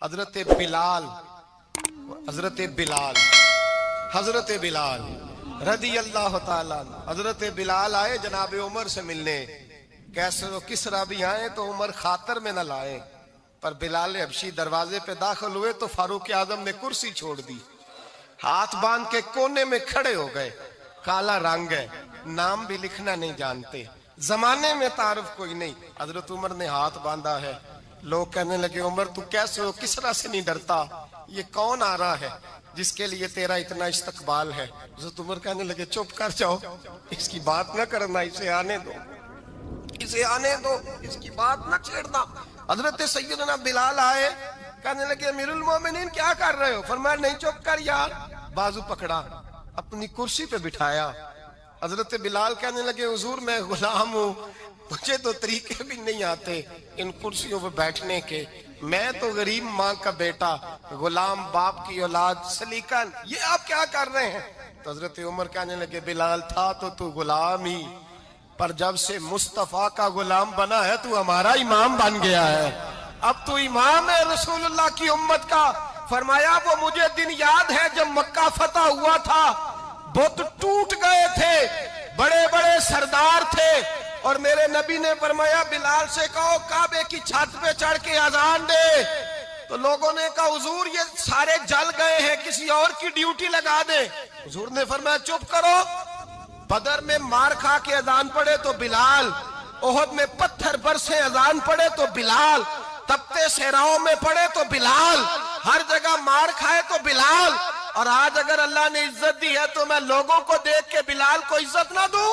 حضرت بلال رضی اللہ تعالیٰ عنہ، حضرت بلال آئے جناب عمر سے ملنے. کیسے وہ کسرا بھی آئے تو عمر خاطر میں نہ لائے، پر بلال حبشی دروازے پہ داخل ہوئے تو فاروق اعظم نے کرسی چھوڑ دی، ہاتھ باندھ کے کونے میں کھڑے ہو گئے. کالا رنگ ہے، نام بھی لکھنا نہیں جانتے، زمانے میں تعارف کوئی نہیں. حضرت عمر نے ہاتھ باندھا ہے. لوگ کہنے لگے عمر تو کیسے ہو، کسرا سے نہیں ڈرتا، یہ کون آ رہا ہے جس کے لیے تیرا اتنا استقبال ہے؟ حضرت عمر کہنے لگے چپ کر جاؤ، اس کی بات نہ کرنا، اسے آنے دو، اسے آنے دو، اس کی بات نہ چھیڑنا. حضرت سیدنا بلال آئے، کہنے لگے امیر المومنین کیا کر رہے ہو؟ فرمایا نہیں چپ کر یار. بازو پکڑا، اپنی کرسی پہ بٹھایا. حضرت بلال کہنے لگے حضور میں غلام ہوں، مجھے تو طریقے بھی نہیں آتے ان کرسیوں پہ بیٹھنے کے، میں تو غریب ماں کا بیٹا، غلام باپ کی اولاد، سلیقہ، یہ آپ کیا کر رہے ہیں؟ تو حضرت عمر کہنے لگے بلال تھا تو غلام ہی، پر جب سے مصطفیٰ کا غلام بنا ہے تو ہمارا امام بن گیا ہے، اب تو امام ہے رسول اللہ کی امت کا. فرمایا وہ مجھے دن یاد ہے جب مکہ فتح ہوا تھا، بت ٹوٹ گئے تھے، بڑے بڑے سردار تھے، اور میرے نبی نے فرمایا بلال سے کہو کعبے کی چھت پہ چڑھ کے اذان دے. تو لوگوں نے کہا حضور یہ سارے جل گئے ہیں، کسی اور کی ڈیوٹی لگا دے. حضور نے فرمایا چپ کرو. بدر میں مار کھا کے اذان پڑے تو بلال، احد میں پتھر برسے اذان پڑے تو بلال، تپتے صحراؤں میں پڑے تو بلال، ہر جگہ مار کھائے تو بلال. اور آج اگر اللہ نے عزت دی ہے تو میں لوگوں کو دیکھ کے بلال کو عزت نہ دوں؟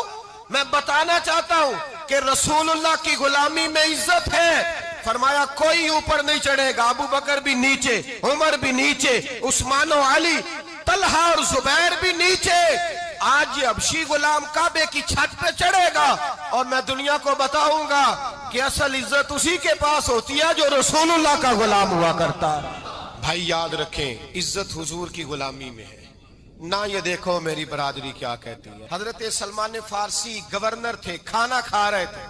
میں بتانا چاہتا ہوں کہ رسول اللہ کی غلامی میں عزت ہے. فرمایا کوئی اوپر نہیں چڑھے گا، ابو بکر بھی نیچے، عمر بھی نیچے، عثمان و علی، طلحہ اور زبیر بھی نیچے. آج یہ حبشی غلام کعبے کی چھت پہ چڑھے گا اور میں دنیا کو بتاؤں گا کہ اصل عزت اسی کے پاس ہوتی ہے جو رسول اللہ کا غلام ہوا کرتا ہے. بھائی یاد رکھیں عزت حضور کی غلامی میں ہے، نہ یہ دیکھو میری برادری کیا کہتی ہے. حضرت سلمان فارسی گورنر تھے، کھانا کھا رہے تھے،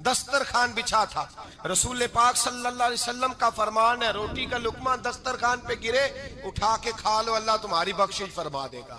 دسترخوان بچھا تھا. رسول پاک صلی اللہ علیہ وسلم کا فرمان ہے روٹی کا لقمہ دسترخوان پہ گرے اٹھا کے کھا لو، اللہ تمہاری بخشش فرما دے گا.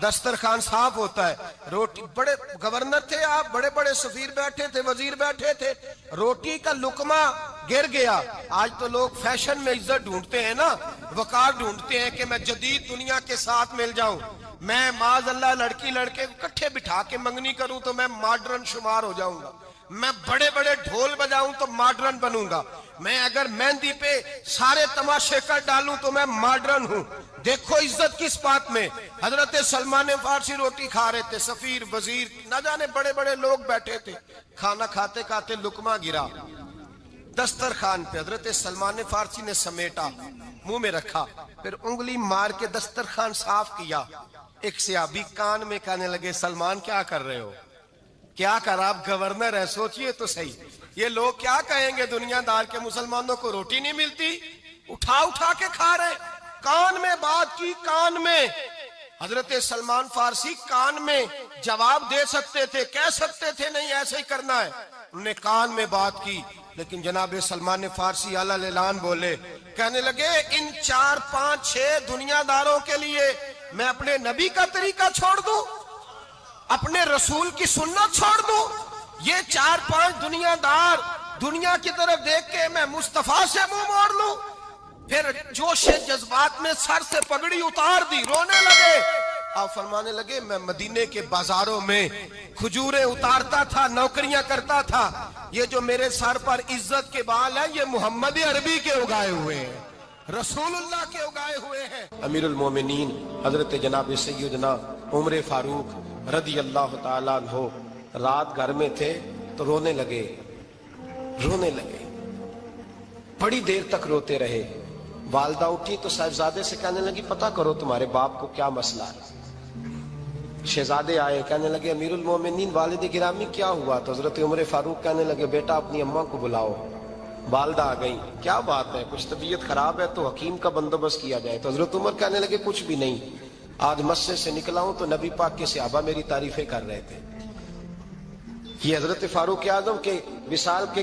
دسترخوان صاف ہوتا ہے. روٹی، بڑے گورنر تھے آپ، بڑے بڑے سفیر بیٹھے تھے، وزیر بیٹھے تھے، روٹی کا لقمہ گر گیا. آج تو لوگ فیشن میں عزت ڈھونڈتے ہیں نا، وقار ڈھونڈتے ہیں کہ میں جدید دنیا کے ساتھ مل جاؤں، میں معاذ اللہ لڑکی لڑکے اکٹھے بٹھا کے منگنی کروں تو میں ماڈرن شمار ہو جاؤں گا، میں بڑے بڑے ڈھول بجاؤں تو ماڈرن بنوں گا، میں اگر مہندی پہ سارے تماشے کر ڈالوں تو میں ماڈرن ہوں. دیکھو عزت کس بات میں. حضرت سلمان فارسی روٹی کھا رہے تھے، سفیر، وزیر، نہ جانے بڑے بڑے لوگ بیٹھے تھے. کھانا کھاتے کھاتے لقمہ گرا دسترخوان پہ. حضرت سلمان فارسی نے سمیٹا، منہ میں رکھا، پھر انگلی مار کے دسترخوان صاف کیا. ایک صحابی کان میں کہنے لگے سلمان کیا کر رہے ہو؟ کیا کر، آپ گورنر ہیں، سوچئے تو صحیح، یہ لوگ کیا کہیں گے دنیا دار کے مسلمانوں کو روٹی نہیں ملتی، اٹھا اٹھا کے کھا رہے. کان میں بات کی، کان میں. حضرت سلمان فارسی کان میں جواب دے سکتے تھے، کہہ سکتے تھے نہیں ایسے ہی کرنا ہے، انہوں نے کان میں بات کی. لیکن جناب سلمان فارسی اعلیٰ الاعلان بولے، کہنے لگے ان 4 5 6 دنیا داروں کے لیے میں اپنے نبی کا طریقہ چھوڑ دوں، اپنے رسول کی سنت چھوڑ دوں؟ یہ 4 5 دنیا دار دنیا کی طرف دیکھ کے میں مصطفیٰ سے منہ موڑ لوں؟ پھر جوش جذبات میں سر سے پگڑی اتار دی، رونے لگے. آپ فرمانے لگے میں مدینے کے بازاروں میں کھجوریں اتارتا تھا، نوکریاں کرتا تھا، یہ جو میرے سر پر عزت کے بال ہیں یہ محمد عربی کے اگائے ہوئے ہیں، رسول اللہ کے اگائے ہوئے ہیں. امیر المومنین حضرت جناب سیدنا عمر فاروق رضی اللہ تعالیٰ عنہ رات گھر میں تھے تو رونے لگے، بڑی دیر تک روتے رہے. والدہ اٹھی تو صاحبزادے سے کہنے لگی پتہ کرو تمہارے باپ کو کیا مسئلہ ہے. شہزادے آئے، کہنے لگے امیر المومنین والد گرامی کیا ہوا؟ تو حضرت عمر فاروق کہنے لگے بیٹا اپنی اماں کو بلاؤ. والدہ آ گئی، کیا بات ہے؟ کچھ طبیعت خراب ہے تو حکیم کا بندوبست کیا جائے. تو حضرت عمر کہنے لگے کچھ بھی نہیں، آج مسجد سے نکلا ہوں تو نبی پاک کے صحابہ میری تعریفیں کر رہے تھے. یہ حضرت فاروق اعظم کے وصال کے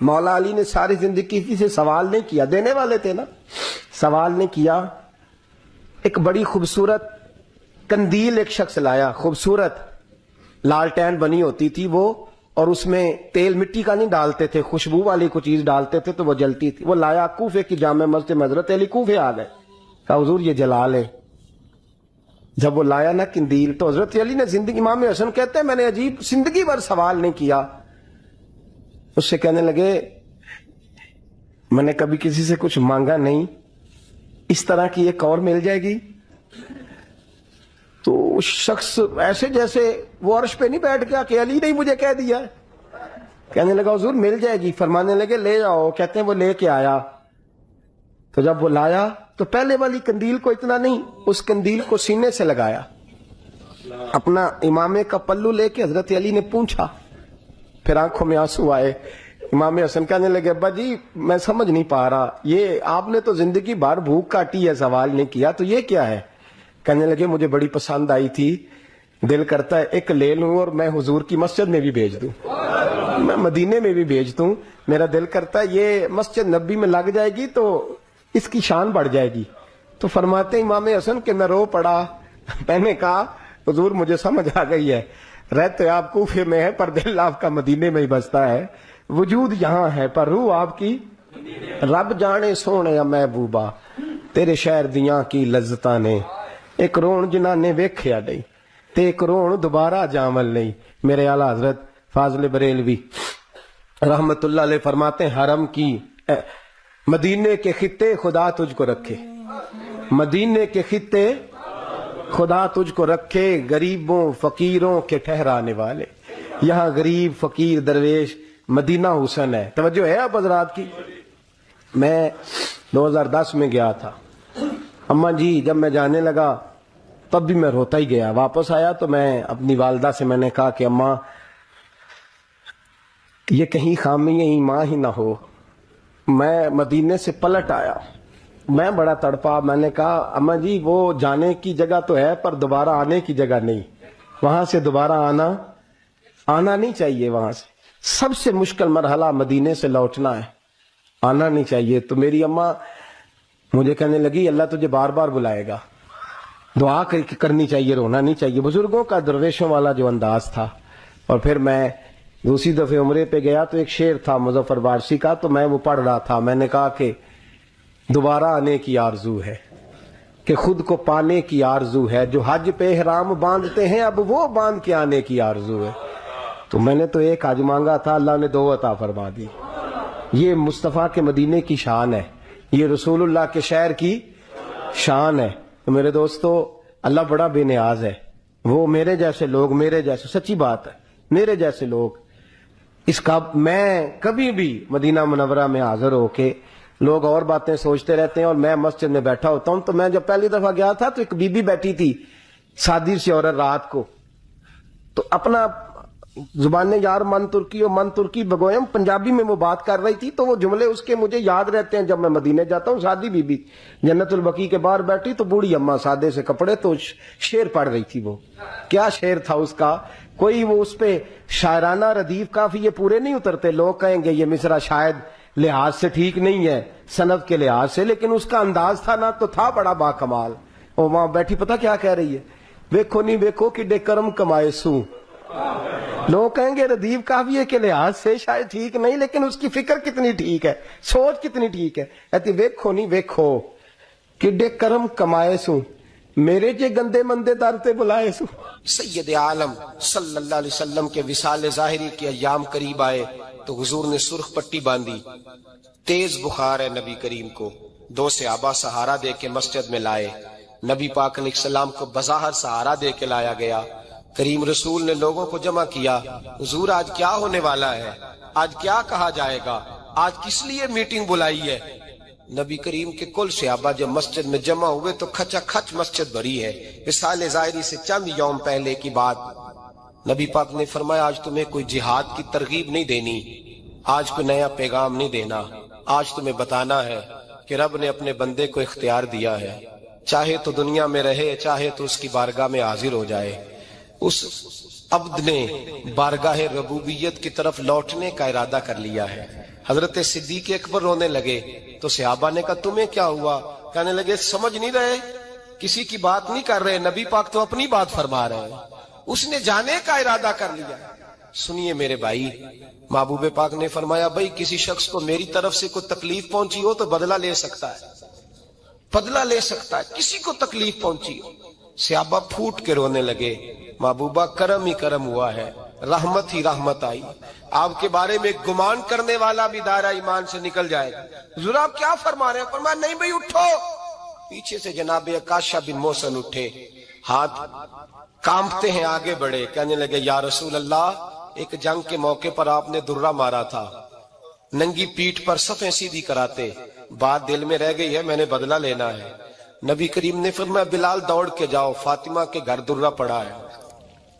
مولا علی نے ساری زندگی کسی سے سوال نہیں کیا, دینے والے تھے نا, سوال نہیں کیا. ایک بڑی خوبصورت قندیل ایک شخص لایا, خوبصورت لالٹین بنی ہوتی تھی وہ, اور اس میں تیل مٹی کا نہیں ڈالتے تھے, خوشبو والی کوئی چیز ڈالتے تھے تو وہ جلتی تھی. وہ لایا کوفے کی جامع مسجد میں, حضرت علی کوفے آ گئے, کہا حضور یہ جلا لے. جب وہ لایا نا قندیل تو حضرت علی نے زندگی, امام حسن کہتے ہیں میں نے عجیب زندگی بھر سوال نہیں کیا. اس سے کہنے لگے میں نے کبھی کسی سے کچھ مانگا نہیں, اس طرح کی ایک اور مل جائے گی. تو اس شخص ایسے جیسے وہ عرش پہ نہیں بیٹھ گیا کہ علی نے مجھے کہہ دیا ہے, کہنے لگا حضور مل جائے گی. فرمانے لگے لے آؤ. کہتے ہیں وہ لے کے آیا, تو جب وہ لایا تو پہلے والی قندیل کو اتنا نہیں, اس قندیل کو سینے سے لگایا, اپنا امامے کا پلو لے کے حضرت علی نے پوچھا, پھر آنکھوں میں آنسو آئے. امام حسن کہنے لگے ابا جی میں سمجھ نہیں پا رہا, یہ آپ نے تو زندگی بھر بھوک کاٹی ہے, سوال نہیں کیا, تو یہ کیا ہے؟ کہنے لگے مجھے بڑی پسند آئی تھی, دل کرتا ہے ایک لے لوں اور میں حضور کی مسجد میں بھی بھیج دوں, میں مدینے میں بھی بھیج دوں. میرا دل کرتا ہے یہ مسجد نبی میں لگ جائے گی تو اس کی شان بڑھ جائے گی. تو فرماتے امام حسن کہ میں رو پڑا. میں نے کہا حضور مجھے سمجھ آ گئی ہے, رہتے آپ کوفے میں ہے پر دل آپ کا مدینے میں ہی بستا ہے, وجود یہاں ہے پر روح آپ کی. رب جانے سونے محبوبہ تیرے شہر دیاں کی لذتاں نے, ایک رون جنہ نے ویکھیا نہیں تے ایک رون دوبارہ جامل نہیں. میرے اعلیٰ حضرت فاضل بریلوی رحمت اللہ علیہ فرماتے ہیں حرم کی مدینے کے خطے خدا تجھ کو رکھے, مدینے کے خطے خدا تجھ کو رکھے, غریبوں فقیروں کے ٹھہرانے والے. یہاں غریب فقیر درویش مدینہ حسن ہے. توجہ ہے آپ حضرات کی. میں 2010 میں گیا تھا, اماں جی جب میں جانے لگا تب بھی میں روتا ہی گیا. واپس آیا تو میں اپنی والدہ سے میں نے کہا کہ اماں یہ کہیں خامی ایمان ہی نہ ہو. میں مدینے سے پلٹ آیا, میں بڑا تڑپا. میں نے کہا اماں جی وہ جانے کی جگہ تو ہے پر دوبارہ آنے کی جگہ نہیں, وہاں سے دوبارہ آنا نہیں چاہیے. وہاں سے سب سے مشکل مرحلہ مدینے سے لوٹنا ہے, آنا نہیں چاہیے. تو میری اماں مجھے کہنے لگی اللہ تجھے بار بار بلائے گا, دعا کرنی چاہیے, رونا نہیں چاہیے. بزرگوں کا درویشوں والا جو انداز تھا. اور پھر میں دوسری دفعہ عمرے پہ گیا تو ایک شعر تھا مظفر وارسی کا, تو میں وہ پڑھ رہا تھا. میں نے کہا کہ دوبارہ آنے کی آرزو ہے, کہ خود کو پانے کی آرزو ہے, جو حج پہ احرام باندھتے ہیں اب وہ باندھ کے آنے کی آرزو ہے. تو میں نے تو ایک حج مانگا تھا, اللہ نے 2 عطا فرما دی. یہ مصطفیٰ کے مدینے کی شان ہے, یہ رسول اللہ کے شہر کی شان ہے. تو میرے دوستو اللہ بڑا بے نیاز ہے. وہ میرے جیسے لوگ, میرے جیسے, سچی بات ہے, میرے جیسے لوگ, اس کا میں کبھی بھی مدینہ منورہ میں حاضر ہو کے لوگ اور باتیں سوچتے رہتے ہیں اور میں مسجد میں بیٹھا ہوتا ہوں. تو میں جب پہلی دفعہ گیا تھا تو ایک بی بی بیٹھی تھی, سادی سی عورت, رات کو, تو اپنا زبان یار من ترکی بگویم پنجابی میں وہ بات کر رہی تھی. تو وہ جملے اس کے مجھے یاد رہتے ہیں جب میں مدینے جاتا ہوں. سادی بی بی جنت البقیع کے باہر بیٹھی, تو بوڑھی اماں سادے سے کپڑے, تو شعر پڑھ رہی تھی. وہ کیا شعر تھا اس کا, کوئی وہ اس پہ شاعرانہ ردیف کافی یہ پورے نہیں اترتے. لوگ کہیں گے یہ مصرع شاید لحاظ سے ٹھیک نہیں ہے, سند کے لحاظ سے, لیکن اس کا انداز تھا نا تو تھا بڑا با کمال. اور وہاں بیٹھی پتہ کیا کہہ رہی ہے, ویکھو نہیں ویکھو کڈے کرم کمائے سوں. لوگ کہیں گے ردیف کافی ہے کے لحاظ سے شاید ٹھیک نہیں, لیکن اس کی فکر کتنی ٹھیک ہے, سوچ کتنی ٹھیک ہے. کہتی ویکھو نہیں ویکھو کڈے کرم کمائے سوں, میرے جے گندے مندے در تے بلائے سوں. سید عالم صلی اللہ علیہ وسلم کے وصال ظاہری کے ایام قریب آئے تو حضور نے سرخ پٹی باندھی. تیز بخار ہے نبی کریم کو, 2 صحابہ سہارا دے کے مسجد میں لائے. نبی پاک علیہ السلام کو بظاہر سہارا دے کے لایا گیا. کریم رسول نے لوگوں کو جمع کیا, حضور آج کیا ہونے والا ہے, آج کیا کہا جائے گا, آج کس لیے میٹنگ بلائی ہے. نبی کریم کے کل صحابہ جب مسجد میں جمع ہوئے تو کھچا کھچ مسجد بھری ہے. وصال ظاہری سے چند یوم پہلے کی بات. نبی پاک نے فرمایا آج تمہیں کوئی جہاد کی ترغیب نہیں دینی, آج کوئی نیا پیغام نہیں دینا, آج تمہیں بتانا ہے کہ رب نے اپنے بندے کو اختیار دیا ہے, چاہے تو دنیا میں رہے چاہے تو اس کی بارگاہ میں حاضر ہو جائے. اس عبد نے بارگاہ ربوبیت کی طرف لوٹنے کا ارادہ کر لیا ہے. حضرت صدیق اکبر رونے لگے تو صحابہ نے کہا تمہیں کیا ہوا؟ کہنے لگے سمجھ نہیں رہے، کسی کی بات نہیں کر رہے، نبی پاک تو اپنی بات فرما رہے ہیں، اس نے جانے کا ارادہ کر لیا۔ سنیے میرے بھائی، محبوب پاک نے فرمایا بھائی کسی شخص کو میری طرف سے کوئی تکلیف پہنچی ہو تو بدلہ لے سکتا ہے، بدلہ لے سکتا ہے، کسی کو تکلیف پہنچی ہو۔ صحابہ پھوٹ کے رونے لگے، محبوبہ کرم ہی کرم ہوا ہے، رحمت ہی رحمت آئی، آپ کے بارے میں گمان کرنے والا بھی دائرہ ایمان سے نکل جائے گا۔ حضور آپ کیا فرما رہے ہیں؟ فرمایا نہیں بھائی اٹھو۔ پیچھے سے جناب عکاشہ بن محصن اٹھے، ہاتھ کانپتے ہیں، آگے بڑھے، کہنے لگے یا رسول اللہ، ایک جنگ کے موقع پر آپ نے درہ مارا تھا، ننگی پیٹھ پر صفیں سیدھی کراتے، بات دل میں رہ گئی ہے، میں نے بدلہ لینا ہے۔ نبی کریم نے فرمایا بلال دوڑ کے جاؤ، فاطمہ کے گھر درہ پڑا ہے،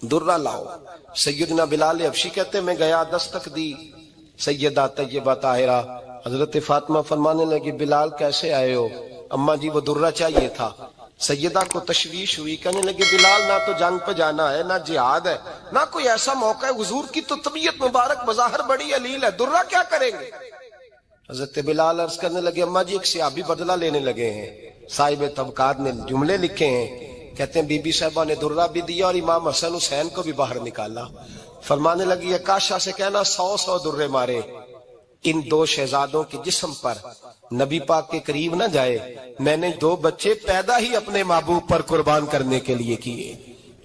درہ لاؤ۔ سیدنا بلال حبشی کہتے میں گیا، دستک دی، سیدہ طیبہ طاہرہ حضرت فاطمہ فرمانے لگی بلال کیسے آئے ہو؟ اماں جی وہ درہ چاہیے تھا۔ سیدہ کو تشویش ہوئی، کہنے لگے بلال نہ تو جنگ پہ جانا ہے، نہ جہاد ہے، نہ کوئی ایسا موقع ہے، حضور کی تو طبیعت مبارک بظاہر بڑی علیل ہے، درہ کیا کریں گے؟ حضرت بلال عرض کرنے لگے اماں جی ایک صحابی بدلہ لینے لگے ہیں، صاحب طبقات نے جملے لکھے ہیں، کہتے ہیں بی بی صاحبہ نے درہ بھی دیا اور امام حسن حسین کو بھی باہر نکالا۔ فرمانے لگی عکاشہ سے کہنا 100 درے مارے، ان 2 شہزادوں کے جسم پر نبی پاک کے قریب نہ جائے، میں نے 2 بچے پیدا ہی اپنے محبوب پر قربان کرنے کے لیے کیے،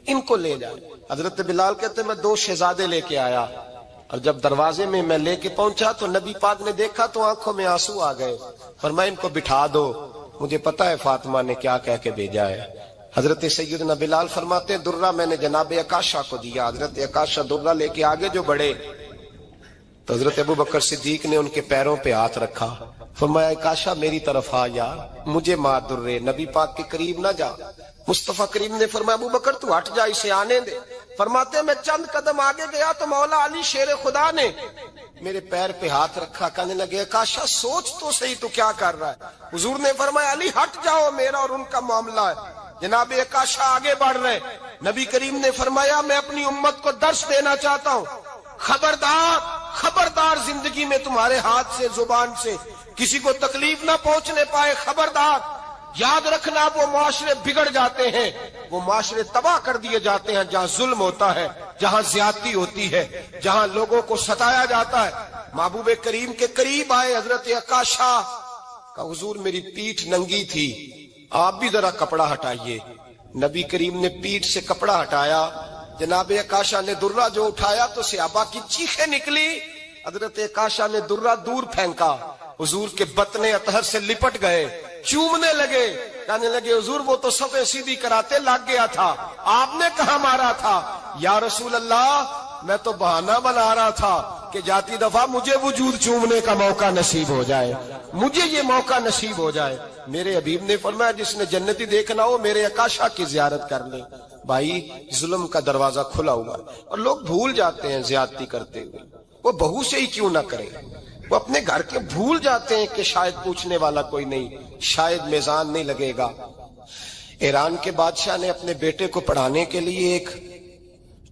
ان کو لے جائے۔ حضرت بلال کہتے میں 2 شہزادے لے کے آیا، اور جب دروازے میں میں لے کے پہنچا تو نبی پاک نے دیکھا تو آنکھوں میں آنسو آ گئے، فرمایا ان کو بٹھا دو، مجھے پتا ہے فاطمہ نے کیا کہہ کے بھیجا ہے۔ حضرت سیدنا بلال فرماتے درہ میں نے جناب عکاشہ کو دیا، حضرت عکاشہ درہ لے کے آگے جو بڑھے تو حضرت ابو بکر صدیق نے ان کے پیروں پہ ہاتھ رکھا، فرمایا عکاشہ میری طرف آ یار، مجھے مار درے، نبی پاک کے قریب نہ جا۔ مصطفیٰ کریم نے فرمایا ابو بکر تو ہٹ جا، اسے آنے دے۔ فرماتے میں چند قدم آگے گیا تو مولا علی شیر خدا نے میرے پیر پہ ہاتھ رکھا، کہنے لگے عکاشہ سوچ تو صحیح تو کیا کر رہا ہے؟ حضور نے فرمایا علی ہٹ جاؤ، میرا اور ان کا معاملہ ہے۔ جناب عکاشہ آگے بڑھ رہے، نبی کریم نے فرمایا میں اپنی امت کو درس دینا چاہتا ہوں، خبردار خبردار زندگی میں تمہارے ہاتھ سے زبان سے کسی کو تکلیف نہ پہنچنے پائے، خبردار یاد رکھنا وہ معاشرے بگڑ جاتے ہیں، وہ معاشرے تباہ کر دیے جاتے ہیں جہاں ظلم ہوتا ہے، جہاں زیادتی ہوتی ہے، جہاں لوگوں کو ستایا جاتا ہے۔ محبوب کریم کے قریب آئے حضرت عکاشہ کا، حضور میری پیٹھ ننگی تھی، آپ بھی ذرا کپڑا ہٹائیے۔ نبی کریم نے پیٹھ سے کپڑا ہٹایا، جناب عکاشہ نے درہ جو اٹھایا تو صحابہ کی چیخیں نکلی، حضرت عکاشہ نے درہ دور پھینکا، حضور کے بطن اطہر سے لپٹ گئے، چومنے لگے، کہنے لگے حضور وہ تو صفیں سیدھی کراتے لگ گیا تھا، آپ نے کہاں مارا تھا؟ یا رسول اللہ میں تو بہانہ بنا رہا تھا کہ جاتی دفعہ مجھے وجود چومنے کا موقع نصیب ہو جائے، مجھے یہ موقع نصیب ہو جائے۔ میرے حبیب نے فرمایا جس نے جنتی دیکھنا ہو میرے عکاشہ کی زیارت کر لے۔ بھائی ظلم کا دروازہ کھلا ہوا ہے اور لوگ بھول جاتے ہیں زیادتی کرتے ہوئے، وہ بہو سے ہی کیوں نہ کریں، وہ اپنے گھر کے بھول جاتے ہیں کہ شاید پوچھنے والا کوئی نہیں، شاید میزان نہیں لگے گا۔ ایران کے بادشاہ نے اپنے بیٹے کو پڑھانے کے لیے ایک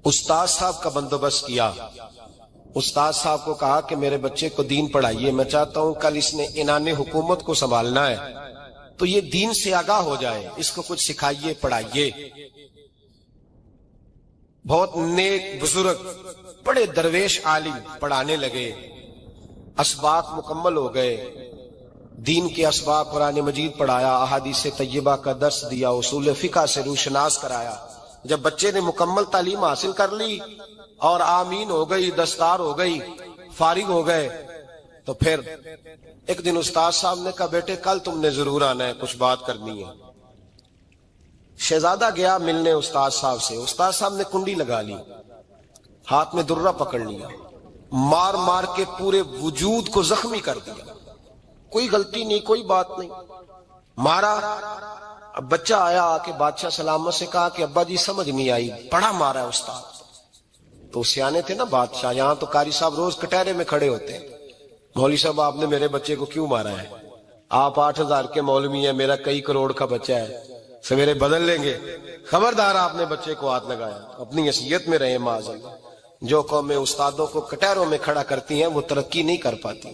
استاد صاحب کا بندوبست کیا، استاد صاحب کو کہا کہ میرے بچے کو دین پڑھائیے، میں چاہتا ہوں کل اس نے عنان حکومت کو سنبھالنا ہے تو یہ دین سے آگاہ ہو جائے، اس کو کچھ سکھائیے پڑھائیے۔ بہت نیک بزرگ بڑے درویش عالم پڑھانے لگے، اسباق مکمل ہو گئے، دین کے اسباق قرآن مجید پڑھایا، احادیث طیبہ کا درس دیا، اصول فقہ سے روشناس کرایا۔ جب بچے نے مکمل تعلیم حاصل کر لی اور آمین ہو گئی، دستار ہو گئی، فارغ ہو گئے تو پھر ایک دن استاد صاحب نے کہا بیٹے کل تم نے ضرور آنا ہے، کچھ بات کرنی ہے۔ شہزادہ گیا ملنے استاد صاحب سے، استاد صاحب نے کنڈی لگا لی، ہاتھ میں درہ پکڑ لیا، مار مار کے پورے وجود کو زخمی کر دیا، کوئی غلطی نہیں، کوئی بات نہیں، مارا۔ اب بچہ آیا آ کے بادشاہ سلامت سے کہا کہ ابا جی سمجھ نہیں آئی، بڑا مارا ہے استاد۔ تو سیانے تھے نا بادشاہ، یہاں تو قاری صاحب روز کٹہرے میں کھڑے ہوتے ہیں، مولوی صاحب آپ نے میرے بچے کو کیوں مارا ہے؟ آپ 8000 کے مولوی ہیں، میرا کئی کروڑ کا بچہ ہے، سویرے بدل لیں گے، خبردار آپ نے بچے کو ہاتھ لگایا، اپنی حیثیت میں رہے معاذ اللہ۔ جو قومیں استادوں کو کٹہروں میں کھڑا کرتی ہیں وہ ترقی نہیں کر پاتی۔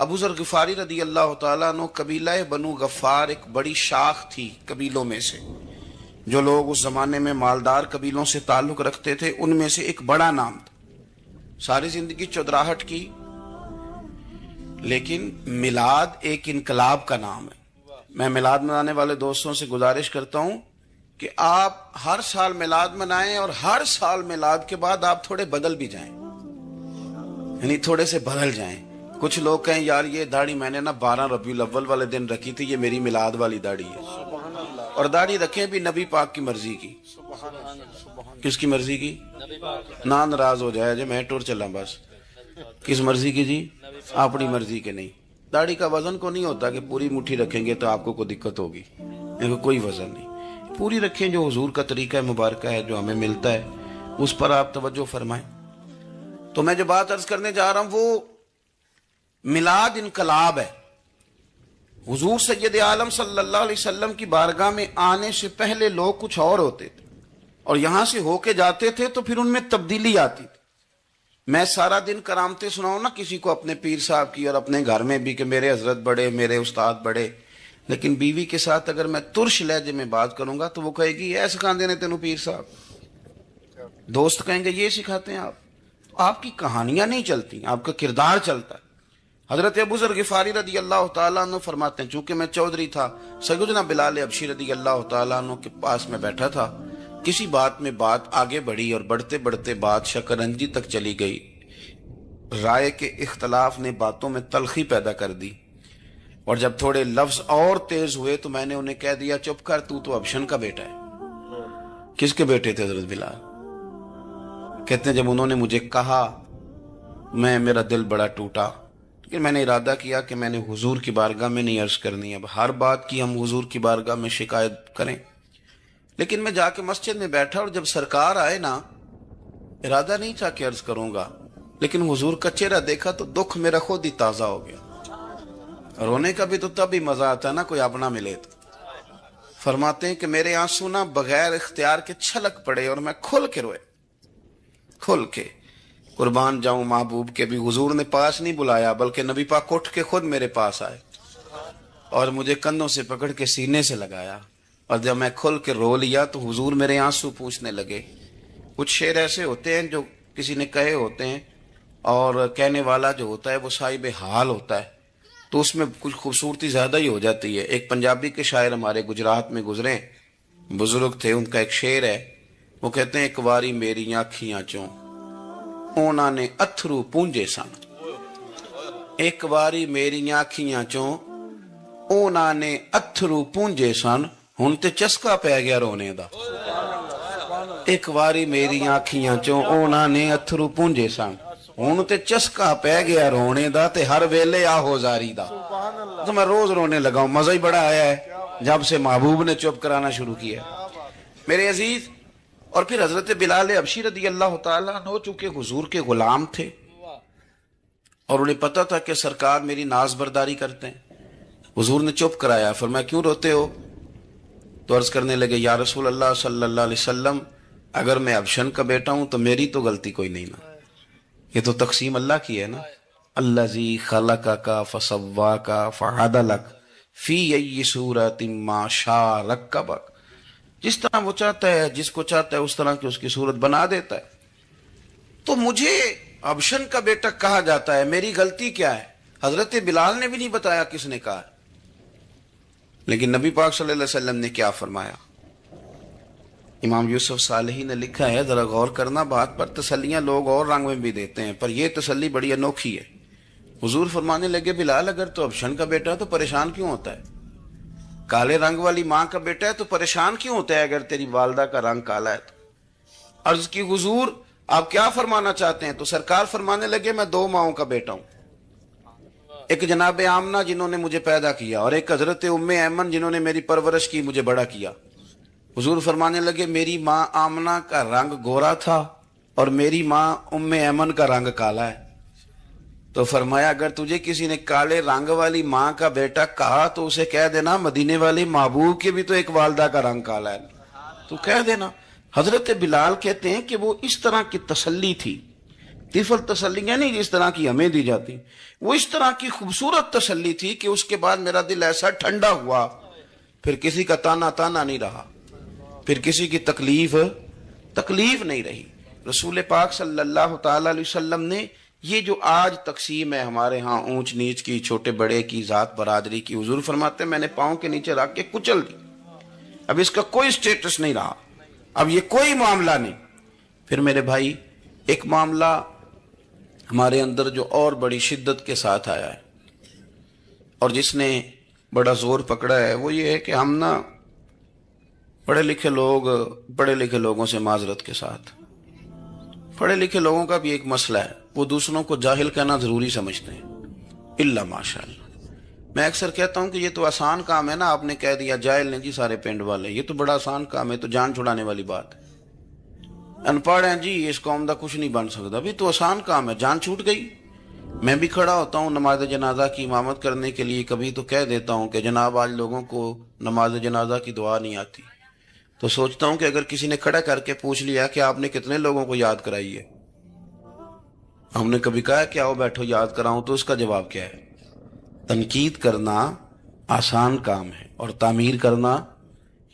ابو ذر غفاری رضی اللہ تعالیٰ عنہ قبیلہ بنو غفار ایک بڑی شاخ تھی قبیلوں میں سے، جو لوگ اس زمانے میں مالدار قبیلوں سے تعلق رکھتے تھے ان میں سے ایک بڑا نام تھا. ساری زندگی چودراہٹ کی، لیکن میلاد ایک انقلاب کا نام ہے. میں میلاد منانے والے دوستوں سے گزارش کرتا ہوں کہ آپ ہر سال میلاد منائیں، اور ہر سال میلاد کے بعد آپ تھوڑے بدل بھی جائیں، یعنی تھوڑے سے بدل جائیں. کچھ لوگ کہیں یار یہ داڑھی میں نے نا 12 ربیع الاول والے دن رکھی تھی، یہ میری میلاد والی داڑھی ہے. اور داڑھی رکھیں بھی نبی پاک کی مرضی کی. کس کی مرضی کی؟ نہ ناراض ہو جائے جی میں ٹور چلا بس. کس مرضی کی جی؟ اپنی مرضی کے نہیں. داڑھی کا وزن کو نہیں ہوتا کہ پوری مٹھی رکھیں گے تو آپ کو کوئی دقت ہوگی، کوئی وزن نہیں. پوری رکھیں، جو حضور کا طریقہ مبارکہ ہے جو ہمیں ملتا ہے اس پر آپ توجہ فرمائیں. تو میں جو بات عرض کرنے جا رہا ہوں وہ میلاد انقلاب ہے. حضور سید عالم صلی اللہ علیہ وسلم کی بارگاہ میں آنے سے پہلے لوگ کچھ اور ہوتے تھے، اور یہاں سے ہو کے جاتے تھے تو پھر ان میں تبدیلی آتی تھی. میں سارا دن کرامتیں سناؤں نا کسی کو اپنے پیر صاحب کی اور اپنے گھر میں بھی کہ میرے حضرت بڑے، میرے استاد بڑے، لیکن بیوی کے ساتھ اگر میں ترش لہجے میں بات کروں گا تو وہ کہے گی یہ سکھاندے نے تینوں پیر صاحب. دوست کہیں گے یہ سکھاتے ہیں آپ کی کہانیاں نہیں چلتی، آپ کا کردار چلتا ہے. حضرت ابو ذر غفاری رضی اللہ تعالیٰ عنہ فرماتے ہیں چونکہ میں چودھری تھا، سیدنا بلال حبشی رضی اللہ تعالیٰ عنہ کے پاس میں بیٹھا تھا. کسی بات میں بات آگے بڑھی اور بڑھتے بڑھتے بات شکرنجی تک چلی گئی. رائے کے اختلاف نے باتوں میں تلخی پیدا کر دی، اور جب تھوڑے لفظ اور تیز ہوئے تو میں نے انہیں کہہ دیا چپ کر، تو ابشن کا بیٹا ہے. کس کے بیٹے تھے حضرت بلال؟ کہتے ہیں جب انہوں نے مجھے کہا میرا دل بڑا ٹوٹا، لیکن میں نے ارادہ کیا کہ میں نے حضور کی بارگاہ میں نہیں عرض کرنی. اب ہر بات کی ہم حضور کی بارگاہ میں شکایت کریں. لیکن میں جا کے مسجد میں بیٹھا اور جب سرکار آئے نا، ارادہ نہیں تھا کہ عرض کروں گا، لیکن حضور کا چہرہ دیکھا تو دکھ میرا خود ہی تازہ ہو گیا. رونے کا بھی تو تب ہی مزہ آتا ہے نا کوئی اپنا ملے تو. فرماتے ہیں کہ میرے آنسو نا بغیر اختیار کے چھلک پڑے اور میں کھل کے روئے، کھل کے. قربان جاؤں محبوب کے بھی حضور نے پاس نہیں بلایا، بلکہ نبی پاک اٹھ کے خود میرے پاس آئے اور مجھے کندھوں سے پکڑ کے سینے سے لگایا. اور جب میں کھل کے رو لیا تو حضور میرے آنسو پوچھنے لگے. کچھ شعر ایسے ہوتے ہیں جو کسی نے کہے ہوتے ہیں، اور کہنے والا جو ہوتا ہے وہ صاحب حال ہوتا ہے، تو اس میں کچھ خوبصورتی زیادہ ہی ہو جاتی ہے. ایک پنجابی کے شاعر ہمارے گجرات میں گزرے، بزرگ تھے، ان کا ایک شعر ہے، وہ کہتے ہیں ایک واری میری آنکھیاں چوں اونا نے اتھرو پونجے سن. ایک واری میری آنکھیاں چوں اونا نے اتھرو پونجے سن، ہن تے چسکا پہ گیا رونے دا. ایک واری میری آنکھیاں چوں اونا نے اتھرو پونجے سن، ہن تے چسکا پہ گیا رونے دا، تے ہر ویلے آہو زاری دا. تو میں روز رونے لگا ہوں. مزہ ہی بڑا آیا ہے جب سے محبوب نے چپ کرانا شروع کیا میرے عزیز. اور پھر حضرت بلال حبشی رضی اللہ تعالیٰ عنہ چونکہ حضور کے غلام تھے اور انہیں پتا تھا کہ سرکار میری ناز برداری کرتے ہیں، حضور نے چپ کرایا. فرمایا کیوں روتے ہو؟ تو عرض کرنے لگے یا رسول اللہ صلی اللہ علیہ وسلم، اگر میں ابشن کا بیٹا ہوں تو میری تو غلطی کوئی نہیں نا، یہ تو تقسیم اللہ کی ہے نا. الذی خلقک فسواک فعدلک فی ای صورت ما شاء رکبک. جس طرح وہ چاہتا ہے، جس کو چاہتا ہے اس طرح کی اس کی صورت بنا دیتا ہے. تو مجھے ابشن کا بیٹا کہا جاتا ہے، میری غلطی کیا ہے؟ حضرت بلال نے بھی نہیں بتایا کس نے کہا، لیکن نبی پاک صلی اللہ علیہ وسلم نے کیا فرمایا. امام یوسف صالحی نے لکھا ہے، ذرا غور کرنا بات پر، تسلیاں لوگ اور رنگ میں بھی دیتے ہیں پر یہ تسلی بڑی انوکھی ہے. حضور فرمانے لگے بلال اگر تو ابشن کا بیٹا ہے تو پریشان کیوں ہوتا ہے؟ کالے رنگ والی ماں کا بیٹا ہے تو پریشان کیوں ہوتا ہے اگر تیری والدہ کا رنگ کالا ہے تو؟ عرض کی حضور آپ کیا فرمانا چاہتے ہیں؟ تو سرکار فرمانے لگے میں 2 ماؤں کا بیٹا ہوں، ایک جناب آمنہ جنہوں نے مجھے پیدا کیا، اور ایک حضرت ام ایمن جنہوں نے میری پرورش کی، مجھے بڑا کیا. حضور فرمانے لگے میری ماں آمنہ کا رنگ گورا تھا اور میری ماں ام ایمن کا رنگ کالا ہے. تو فرمایا اگر تجھے کسی نے کالے رنگ والی ماں کا بیٹا کہا تو اسے کہہ دینا مدینے والی محبوب کے بھی تو ایک والدہ کا رنگ کالا ہے، تو کہہ دینا. حضرت بلال کہتے ہیں کہ وہ اس طرح کی تسلی تھی طفل تسلیاں نہیں جس طرح کی ہمیں دی جاتی، وہ اس طرح کی خوبصورت تسلی تھی کہ اس کے بعد میرا دل ایسا ٹھنڈا ہوا، پھر کسی کا تانا نہیں رہا، پھر کسی کی تکلیف نہیں رہی۔ رسول پاک صلی اللہ تعالی علیہ وسلم نے یہ جو آج تقسیم ہے ہمارے ہاں اونچ نیچ کی، چھوٹے بڑے کی، ذات برادری کی، حضور فرماتے ہیں میں نے پاؤں کے نیچے رکھ کے کچل دی، اب اس کا کوئی سٹیٹس نہیں رہا، اب یہ کوئی معاملہ نہیں۔ پھر میرے بھائی ایک معاملہ ہمارے اندر جو اور بڑی شدت کے ساتھ آیا ہے اور جس نے بڑا زور پکڑا ہے، وہ یہ ہے کہ ہم نا پڑھے لکھے لوگوں سے معذرت کے ساتھ، پڑھے لکھے لوگوں کا بھی ایک مسئلہ ہے، وہ دوسروں کو جاہل کہنا ضروری سمجھتے ہیں، الا ماشاء اللہ۔ میں اکثر کہتا ہوں کہ یہ تو آسان کام ہے نا، آپ نے کہہ دیا جاہل نہیں جی سارے پنڈ والے، یہ تو بڑا آسان کام ہے، تو جان چھڑانے والی بات ہے۔ ان پڑھ ہیں جی اس قوم دا کچھ نہیں بن سکتا، بھی تو آسان کام ہے، جان چھوٹ گئی۔ میں بھی کھڑا ہوتا ہوں نماز جنازہ کی امامت کرنے کے لیے، کبھی تو کہہ دیتا ہوں کہ جناب آج لوگوں کو نماز جنازہ کی دعا نہیں آتی، تو سوچتا ہوں کہ اگر کسی نے کھڑا کر کے پوچھ لیا کہ آپ نے کتنے لوگوں کو یاد کرائی ہے، ہم نے کبھی کہا کہ آؤ بیٹھو یاد کراؤں، تو اس کا جواب کیا ہے؟ تنقید کرنا آسان کام ہے اور تعمیر کرنا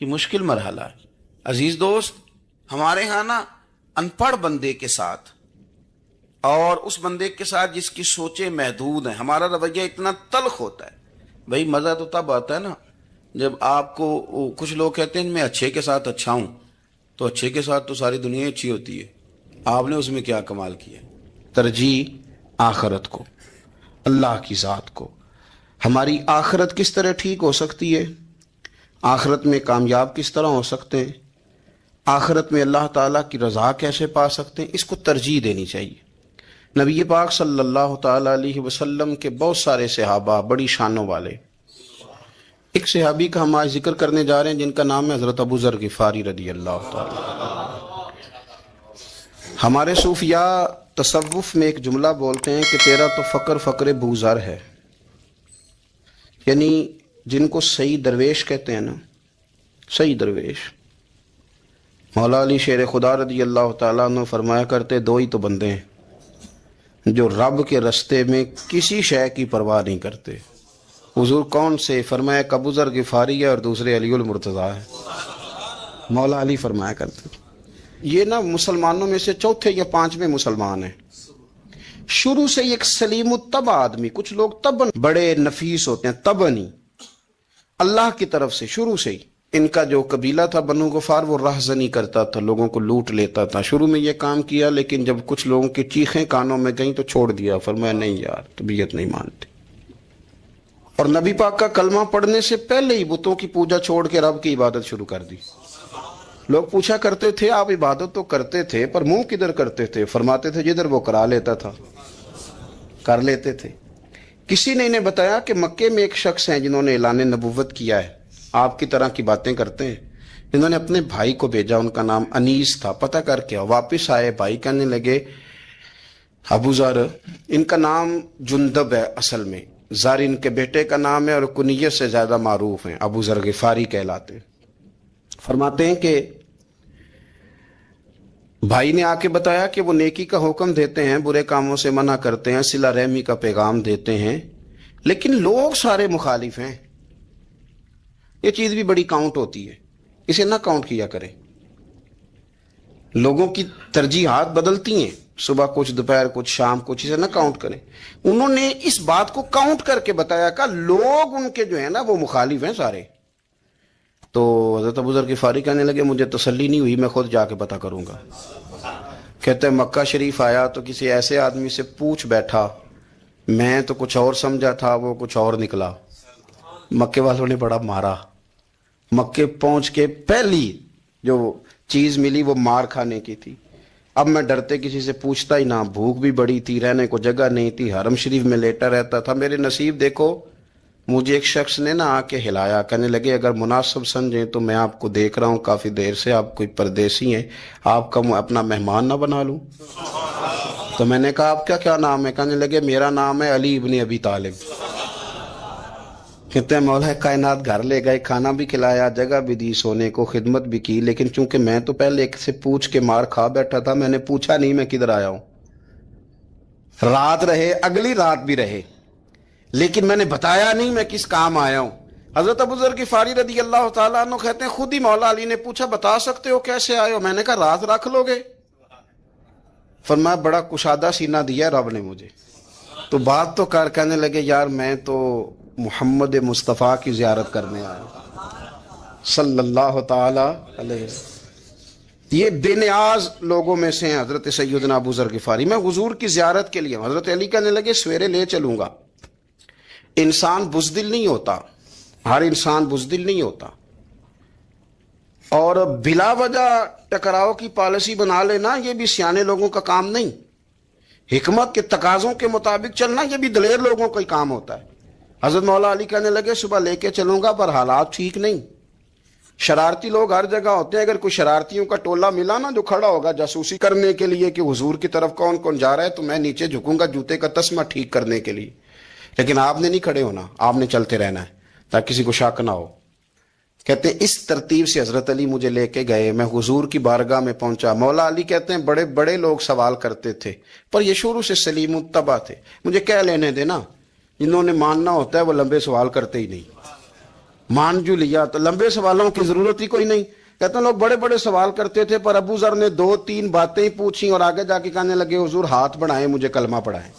یہ مشکل مرحلہ ہے۔ عزیز دوست، ہمارے ہاں نا ان پڑھ بندے کے ساتھ اور اس بندے کے ساتھ جس کی سوچیں محدود ہیں، ہمارا رویہ اتنا تلخ ہوتا ہے۔ بھائی مزہ تو تب آتا ہے نا جب آپ کو، کچھ لوگ کہتے ہیں میں اچھے کے ساتھ اچھا ہوں، تو اچھے کے ساتھ تو ساری دنیا اچھی ہوتی ہے، آپ نے اس میں کیا کمال کیا؟ ترجیح آخرت کو، اللہ کی ذات کو۔ ہماری آخرت کس طرح ٹھیک ہو سکتی ہے، آخرت میں کامیاب کس طرح ہو سکتے ہیں، آخرت میں اللہ تعالیٰ کی رضا کیسے پا سکتے ہیں، اس کو ترجیح دینی چاہیے۔ نبی پاک صلی اللہ تعالیٰ علیہ وسلم کے بہت سارے صحابہ بڑی شانوں والے، ایک صحابی کا ہم آج ذکر کرنے جا رہے ہیں جن کا نام ہے حضرت ابو ذر غفاری رضی اللہ تعالیٰ۔ ہمارے صوفیاء تصوف میں ایک جملہ بولتے ہیں کہ تیرا تو فقر ابو ذر ہے، یعنی جن کو صحیح درویش کہتے ہیں نا، صحیح درویش۔ مولا علی شیر خدا رضی اللہ تعالیٰ عنہ فرمایا کرتے دو ہی تو بندے ہیں جو رب کے رستے میں کسی شے کی پرواہ نہیں کرتے۔ حضور کون سے؟ فرمایا ابو ذر غفاری ہے اور دوسرے علی المرتضیٰ ہے۔ مولا علی فرمایا کرتے یہ نا مسلمانوں میں سے چوتھے یا پانچویں مسلمان ہیں، شروع سے ایک سلیم الطبع آدمی، کچھ لوگ طبعاً بڑے نفیس ہوتے ہیں، طبعاً اللہ کی طرف سے شروع سے ہی۔ ان کا جو قبیلہ تھا بنو غفار، وہ راہزنی کرتا تھا، لوگوں کو لوٹ لیتا تھا، شروع میں یہ کام کیا، لیکن جب کچھ لوگوں کی چیخیں کانوں میں گئیں تو چھوڑ دیا، فرمایا نہیں یار طبیعت نہیں مانتی۔ اور نبی پاک کا کلمہ پڑھنے سے پہلے ہی بتوں کی پوجا چھوڑ کے رب کی عبادت شروع کر دی۔ لوگ پوچھا کرتے تھے آپ عبادت تو کرتے تھے پر منہ کدھر کرتے تھے؟ فرماتے تھے جدھر وہ کرا لیتا تھا کر لیتے تھے۔ کسی نے انہیں بتایا کہ مکے میں ایک شخص ہیں جنہوں نے اعلان نبوت کیا ہے، آپ کی طرح کی باتیں کرتے ہیں، انہوں نے اپنے بھائی کو بھیجا، ان کا نام انیس تھا، پتہ کر کے واپس آئے، بھائی کہنے لگے ابو ذر، ان کا نام جندب ہے، اصل میں ذر ان کے بیٹے کا نام ہے اور کنیت سے زیادہ معروف ہیں، ابو ذر غفاری کہلاتے ہیں۔ فرماتے ہیں کہ بھائی نے آ کے بتایا کہ وہ نیکی کا حکم دیتے ہیں، برے کاموں سے منع کرتے ہیں، صلہ رحمی کا پیغام دیتے ہیں، لیکن لوگ سارے مخالف ہیں۔ یہ چیز بھی بڑی کاؤنٹ ہوتی ہے، اسے نہ کاؤنٹ کیا کریں۔ لوگوں کی ترجیحات بدلتی ہیں، صبح کچھ، دوپہر کچھ، شام کچھ، اسے نہ کاؤنٹ کریں۔ انہوں نے اس بات کو کاؤنٹ کر کے بتایا کہ لوگ ان کے جو ہیں نا وہ مخالف ہیں سارے۔ تو حضرت ابو ذر غفاری کہنے لگے مجھے تسلی نہیں ہوئی، میں خود جا کے پتہ کروں گا۔ کہتے ہیں مکہ شریف آیا تو کسی ایسے آدمی سے پوچھ بیٹھا، میں تو کچھ اور سمجھا تھا، وہ کچھ اور نکلا۔ مکے والوں نے بڑا مارا، مکے پہنچ کے پہلی جو چیز ملی وہ مار کھانے کی تھی۔ اب میں ڈرتے کسی سے پوچھتا ہی نہ، بھوک بھی بڑی تھی، رہنے کو جگہ نہیں تھی، حرم شریف میں لیٹا رہتا تھا۔ میرے نصیب دیکھو، مجھے ایک شخص نے آ کے ہلایا، کہنے لگے اگر مناسب سمجھیں تو میں آپ کو دیکھ رہا ہوں کافی دیر سے، آپ کوئی پردیسی ہیں، آپ کا اپنا مہمان نہ بنا لوں؟ تو میں نے کہا آپ کا کیا نام ہے؟ کہنے لگے میرا نام ہے علی ابن ابی طالب۔ کہتے ہیں مولا کائنات گھر لے گئے، کھانا بھی کھلایا، جگہ بھی دی، سونے کو خدمت بھی کی، لیکن چونکہ میں تو پہلے ایک سے پوچھ کے مار کھا بیٹھا تھا، میں نے پوچھا نہیں میں کدھر آیا ہوں، رات رہے, اگلی رات بھی رہے, لیکن میں نے بتایا نہیں میں کس کام آیا ہوں. حضرت ابو ذر غفاری رضی اللہ تعالیٰ عنہ کہتے ہیں خود ہی مولا علی نے پوچھا بتا سکتے ہو کیسے آئے ہو؟ میں نے کہا رات رکھ لو گے. فرمایا بڑا کشادہ سینہ دیا رب نے مجھے. تو بات تو کر, کہنے لگے یار میں تو محمد مصطفیٰ کی زیارت کرنے آیا ہوں صلی اللہ تعالی علیہ وسلم. یہ بے نیاز لوگوں میں سے ہیں حضرت سیدنا ابو ذر غفاری. میں حضور کی زیارت کے لیے, حضرت علی کہنے لگے سویرے لے چلوں گا. انسان بزدل نہیں ہوتا, ہر انسان بزدل نہیں ہوتا, اور بلا وجہ ٹکراؤ کی پالیسی بنا لینا یہ بھی سیانے لوگوں کا کام نہیں. حکمت کے تقاضوں کے مطابق چلنا یہ بھی دلیر لوگوں کا ہی کام ہوتا ہے. حضرت مولا علی کہنے لگے صبح لے کے چلوں گا پر حالات ٹھیک نہیں. شرارتی لوگ ہر جگہ ہوتے ہیں, اگر کوئی شرارتیوں کا ٹولہ ملا نا جو کھڑا ہوگا جاسوسی کرنے کے لیے کہ حضور کی طرف کون کون جا رہا ہے, تو میں نیچے جھکوں گا جوتے کا تسمہ ٹھیک کرنے کے لیے. لیکن آپ نے نہیں کھڑے ہونا, آپ نے چلتے رہنا ہے تاکہ کسی کو شک نہ ہو. کہتے ہیں اس ترتیب سے حضرت علی مجھے لے کے گئے. میں حضور کی بارگاہ میں پہنچا. مولا علی کہتے ہیں بڑے بڑے لوگ سوال کرتے تھے پر یہ شروع سے سلیم الطبع تھے. مجھے کہہ لینے دینا, جنہوں نے ماننا ہوتا ہے وہ لمبے سوال کرتے ہی نہیں. مان جو لیا تو لمبے سوالوں کی ضرورت ہی کوئی نہیں. کہتے ہیں لوگ بڑے بڑے سوال کرتے تھے پر ابو ذر نے 2-3 باتیں ہی پوچھی اور آگے جا کے کہنے لگے حضور ہاتھ بڑھائیں مجھے کلمہ پڑھائیں.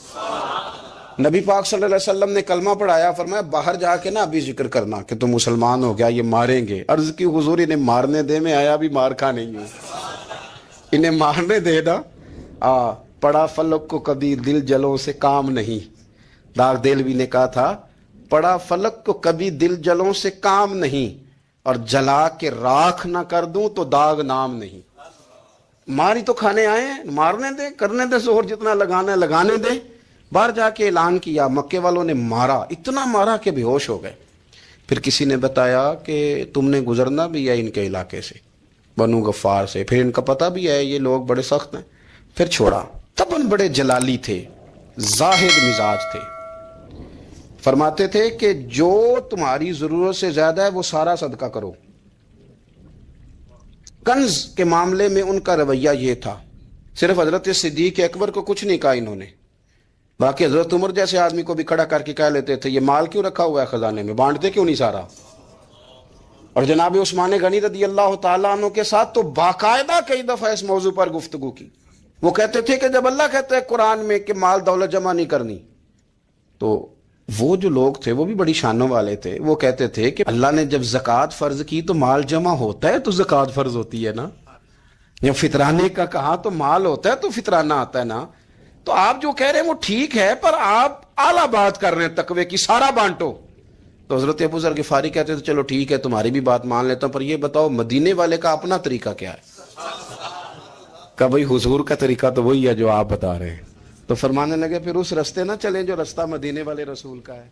نبی پاک صلی اللہ علیہ وسلم نے کلمہ پڑھایا. فرمایا باہر جا کے نا ابھی ذکر کرنا کہ تم مسلمان ہو گیا, یہ ماریں گے. عرض کی حضور انہیں مارنے دے, میں آیا بھی مار کھا نہیں ہوں, انہیں مارنے دے نا. پڑا فلک کو کبھی دل جلوں سے کام نہیں. داغ دہلوی نے کہا تھا پڑا فلک کو کبھی دل جلوں سے کام نہیں, اور جلا کے راکھ نہ کر دوں تو داغ نام نہیں. ماری تو کھانے آئے ہیں, مارنے دے, کرنے دے زور جتنا لگانا ہے لگانے دے. باہر جا کے اعلان کیا, مکے والوں نے مارا, اتنا مارا کہ بے ہوش ہو گئے. پھر کسی نے بتایا کہ تم نے گزرنا بھی ہے ان کے علاقے سے, بنو غفار سے, پھر ان کا پتہ بھی ہے یہ لوگ بڑے سخت ہیں. پھر چھوڑا. تب بڑے جلالی تھے, زاہد مزاج تھے. فرماتے تھے کہ جو تمہاری ضرورت سے زیادہ ہے وہ سارا صدقہ کرو. کنز کے معاملے میں ان کا رویہ یہ تھا. صرف حضرت صدیق اکبر کو کچھ نہیں کہا انہوں نے, باقی حضرت عمر جیسے آدمی کو بھی کھڑا کر کے کہہ لیتے تھے یہ مال کیوں رکھا ہوا ہے خزانے میں, بانٹتے کیوں نہیں سارا. اور جناب عثمان غنی رضی اللہ تعالیٰ عنہ کے ساتھ تو باقاعدہ کئی دفعہ اس موضوع پر گفتگو کی. وہ کہتے تھے کہ جب اللہ کہتا ہے قرآن میں کہ مال دولت جمع نہیں کرنی, تو وہ جو لوگ تھے وہ بھی بڑی شانوں والے تھے. وہ کہتے تھے کہ اللہ نے جب زکوٰۃ فرض کی تو مال جمع ہوتا ہے تو زکوٰۃ فرض ہوتی ہے نا. جب فطرانے کا کہا تو مال ہوتا ہے تو فطرانہ آتا ہے نا. تو آپ جو کہہ رہے ہیں وہ ٹھیک ہے پر آپ اعلیٰ بات کر رہے ہیں تقوی کی, سارا بانٹو. تو حضرت ابو ذر غفاری کہتے تھے چلو ٹھیک ہے تمہاری بھی بات مان لیتا ہوں, پر یہ بتاؤ مدینے والے کا اپنا طریقہ کیا ہے. کہ بھائی حضور کا طریقہ تو وہی ہے جو آپ بتا رہے ہیں. تو فرمانے لگے پھر اس رستے نہ چلیں جو رستہ مدینے والے رسول کا ہے.